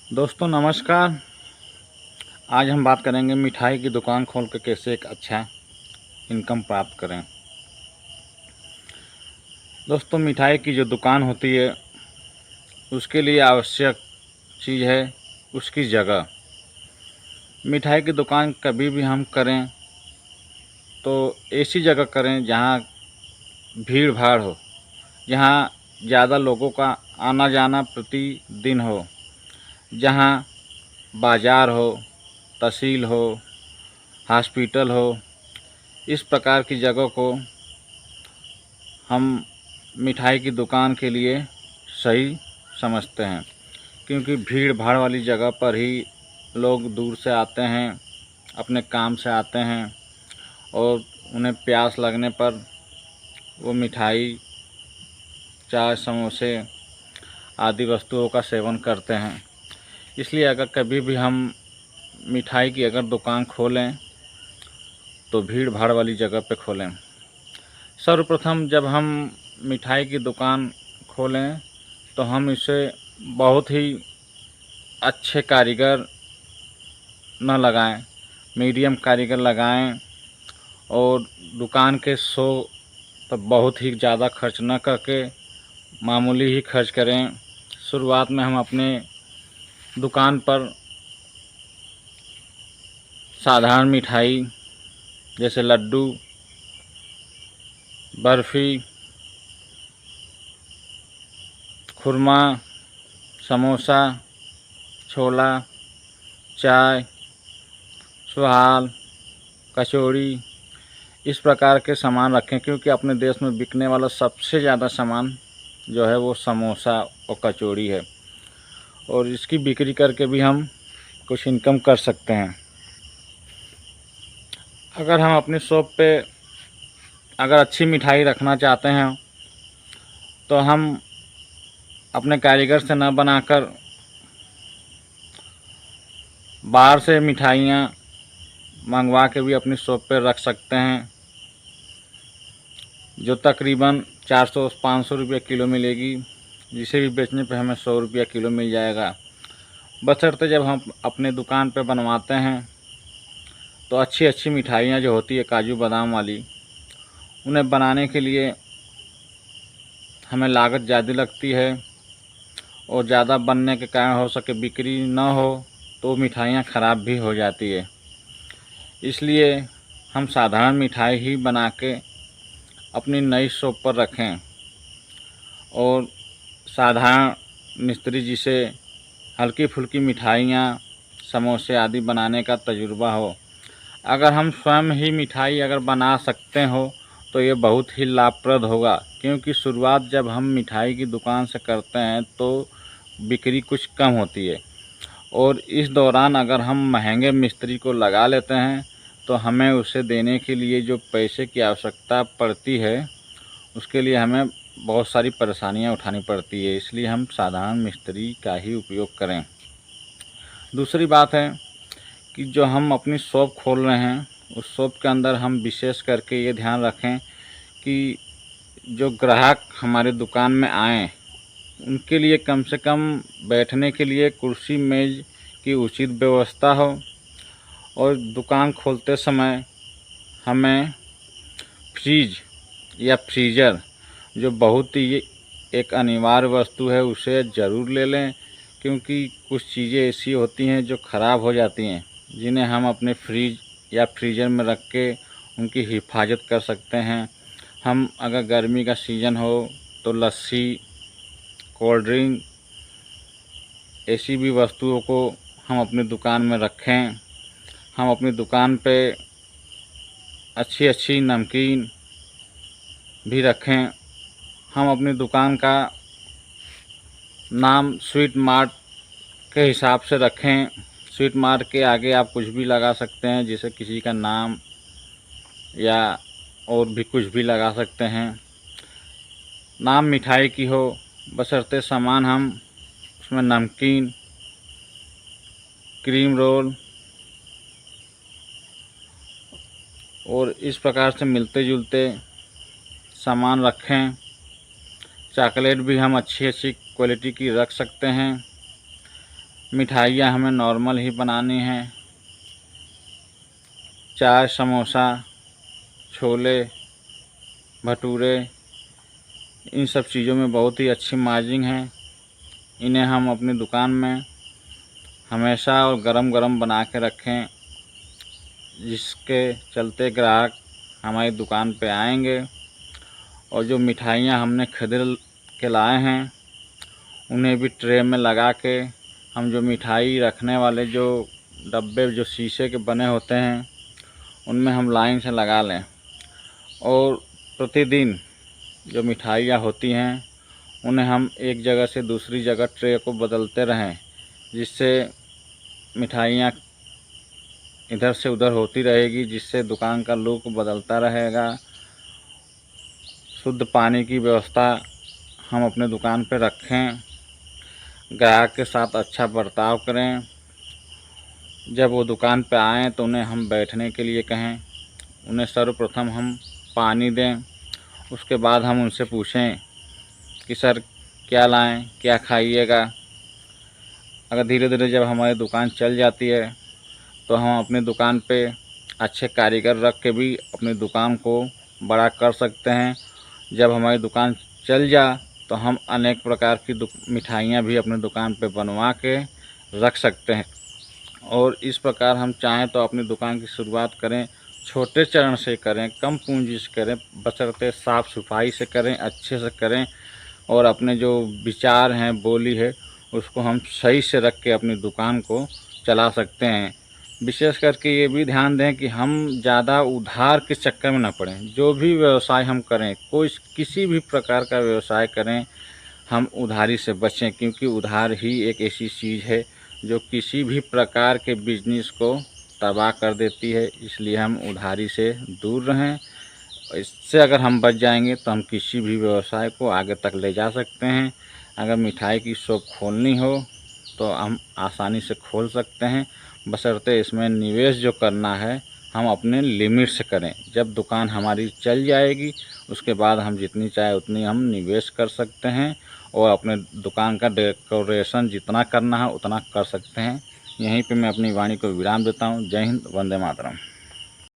दोस्तों नमस्कार। आज हम बात करेंगे मिठाई की दुकान खोल के कैसे एक अच्छा इनकम प्राप्त करें। दोस्तों मिठाई की जो दुकान होती है उसके लिए आवश्यक चीज़ है उसकी जगह। मिठाई की दुकान कभी भी हम करें तो ऐसी जगह करें जहाँ भीड़ भाड़ हो, जहाँ ज़्यादा लोगों का आना जाना प्रतिदिन हो, जहाँ बाज़ार हो, तहसील हो, हॉस्पिटल हो। इस प्रकार की जगह को हम मिठाई की दुकान के लिए सही समझते हैं, क्योंकि भीड़ भाड़ वाली जगह पर ही लोग दूर से आते हैं, अपने काम से आते हैं और उन्हें प्यास लगने पर वो मिठाई, चाय, समोसे आदि वस्तुओं का सेवन करते हैं। इसलिए अगर कभी भी हम मिठाई की अगर दुकान खोलें तो भीड़ भाड़ वाली जगह पे खोलें। सर्वप्रथम जब हम मिठाई की दुकान खोलें तो हम इसे बहुत ही अच्छे कारीगर न लगाएं, मीडियम कारीगर लगाएं और दुकान के शो पर बहुत ही ज़्यादा खर्च न करके मामूली ही खर्च करें। शुरुआत में हम अपने दुकान पर साधारण मिठाई जैसे लड्डू, बर्फ़ी, खुरमा, समोसा, छोला, चाय, सुहाल, कचौड़ी, इस प्रकार के सामान रखें, क्योंकि अपने देश में बिकने वाला सबसे ज़्यादा सामान जो है वो समोसा और कचौड़ी है और इसकी बिक्री करके भी हम कुछ इनकम कर सकते हैं। अगर हम अपनी शॉप पे अगर अच्छी मिठाई रखना चाहते हैं तो हम अपने कारीगर से न बनाकर बाहर से मिठाइयाँ मंगवा के भी अपनी शॉप पे रख सकते हैं, जो तकरीबन 400-500 रुपये किलो मिलेगी, जिसे भी बेचने पे हमें 100 रुपया किलो मिल जाएगा। बशर्ते जब हम अपने दुकान पे बनवाते हैं तो अच्छी अच्छी मिठाइयाँ जो होती है काजू बादाम वाली, उन्हें बनाने के लिए हमें लागत ज़्यादा लगती है और ज़्यादा बनने के कारण हो सके बिक्री न हो तो मिठाइयाँ ख़राब भी हो जाती है। इसलिए हम साधारण मिठाई ही बना के अपनी नई शॉप पर रखें और साधारण मिस्त्री जी से हल्की फुल्की मिठाइयाँ, समोसे आदि बनाने का तजुर्बा हो। अगर हम स्वयं ही मिठाई अगर बना सकते हो तो ये बहुत ही लाभप्रद होगा, क्योंकि शुरुआत जब हम मिठाई की दुकान से करते हैं तो बिक्री कुछ कम होती है और इस दौरान अगर हम महंगे मिस्त्री को लगा लेते हैं तो हमें उसे देने के लिए जो पैसे की आवश्यकता पड़ती है उसके लिए हमें बहुत सारी परेशानियां उठानी पड़ती है। इसलिए हम साधारण मिस्त्री का ही उपयोग करें। दूसरी बात है कि जो हम अपनी शॉप खोल रहे हैं उस शॉप के अंदर हम विशेष करके ये ध्यान रखें कि जो ग्राहक हमारे दुकान में आएँ उनके लिए कम से कम बैठने के लिए कुर्सी मेज़ की उचित व्यवस्था हो और दुकान खोलते समय हमें फ्रिज या फ्रीज़र, जो बहुत ही एक अनिवार्य वस्तु है, उसे ज़रूर ले लें, क्योंकि कुछ चीज़ें ऐसी होती हैं जो ख़राब हो जाती हैं, जिन्हें हम अपने फ्रिज या फ्रीज़र में रख के उनकी हिफाजत कर सकते हैं। हम अगर गर्मी का सीज़न हो तो लस्सी, कोल्ड ड्रिंक, ऐसी भी वस्तुओं को हम अपनी दुकान में रखें। हम अपनी दुकान पे अच्छी अच्छी नमकीन भी रखें। हम अपनी दुकान का नाम स्वीट मार्ट के हिसाब से रखें। स्वीट मार्ट के आगे आप कुछ भी लगा सकते हैं, जैसे किसी का नाम या और भी कुछ भी लगा सकते हैं। नाम मिठाई की हो, बशर्ते सामान हम उसमें नमकीन, क्रीम रोल और इस प्रकार से मिलते जुलते सामान रखें। चॉकलेट भी हम अच्छी अच्छी क्वालिटी की रख सकते हैं। मिठाइयाँ हमें नॉर्मल ही बनानी हैं। चाय, समोसा, छोले भटूरे, इन सब चीज़ों में बहुत ही अच्छी मार्जिन है। इन्हें हम अपनी दुकान में हमेशा और गरम गरम बना के रखें, जिसके चलते ग्राहक हमारी दुकान पे आएंगे और जो मिठाइयाँ हमने खरीद के लाए हैं उन्हें भी ट्रे में लगा के हम जो मिठाई रखने वाले जो डब्बे जो शीशे के बने होते हैं उनमें हम लाइन से लगा लें और प्रतिदिन जो मिठाइयाँ होती हैं उन्हें हम एक जगह से दूसरी जगह ट्रे को बदलते रहें, जिससे मिठाइयाँ इधर से उधर होती रहेगी, जिससे दुकान का लुक बदलता रहेगा। शुद्ध पानी की व्यवस्था हम अपने दुकान पर रखें। ग्राहक के साथ अच्छा बर्ताव करें। जब वो दुकान पे आएँ तो उन्हें हम बैठने के लिए कहें। उन्हें सर्वप्रथम हम पानी दें। उसके बाद हम उनसे पूछें कि सर क्या लाएं, क्या खाइएगा। अगर धीरे धीरे जब हमारी दुकान चल जाती है तो हम अपनी दुकान पे अच्छे कारीगर रख के भी अपनी दुकान को बड़ा कर सकते हैं। जब हमारी दुकान चल जा तो हम अनेक प्रकार की मिठाइयाँ भी अपनी दुकान पे बनवा के रख सकते हैं। और इस प्रकार हम चाहें तो अपनी दुकान की शुरुआत करें, छोटे चरण से करें, कम पूंजी से करें, बशर्ते साफ़ सफाई से करें, अच्छे से करें और अपने जो विचार हैं, बोली है, उसको हम सही से रख के अपनी दुकान को चला सकते हैं। विशेष करके ये भी ध्यान दें कि हम ज़्यादा उधार के चक्कर में ना पड़ें। जो भी व्यवसाय हम करें, कोई किसी भी प्रकार का व्यवसाय करें, हम उधारी से बचें, क्योंकि उधार ही एक ऐसी चीज़ है जो किसी भी प्रकार के बिजनेस को तबाह कर देती है। इसलिए हम उधारी से दूर रहें। इससे अगर हम बच जाएंगे तो हम किसी भी व्यवसाय को आगे तक ले जा सकते हैं। अगर मिठाई की शॉप खोलनी हो तो हम आसानी से खोल सकते हैं, बशर्ते इसमें निवेश जो करना है हम अपने लिमिट से करें। जब दुकान हमारी चल जाएगी उसके बाद हम जितनी चाहे उतनी हम निवेश कर सकते हैं और अपने दुकान का डेकोरेशन जितना करना है उतना कर सकते हैं। यहीं पे मैं अपनी वाणी को विराम देता हूँ। जय हिंद, वंदे मातरम।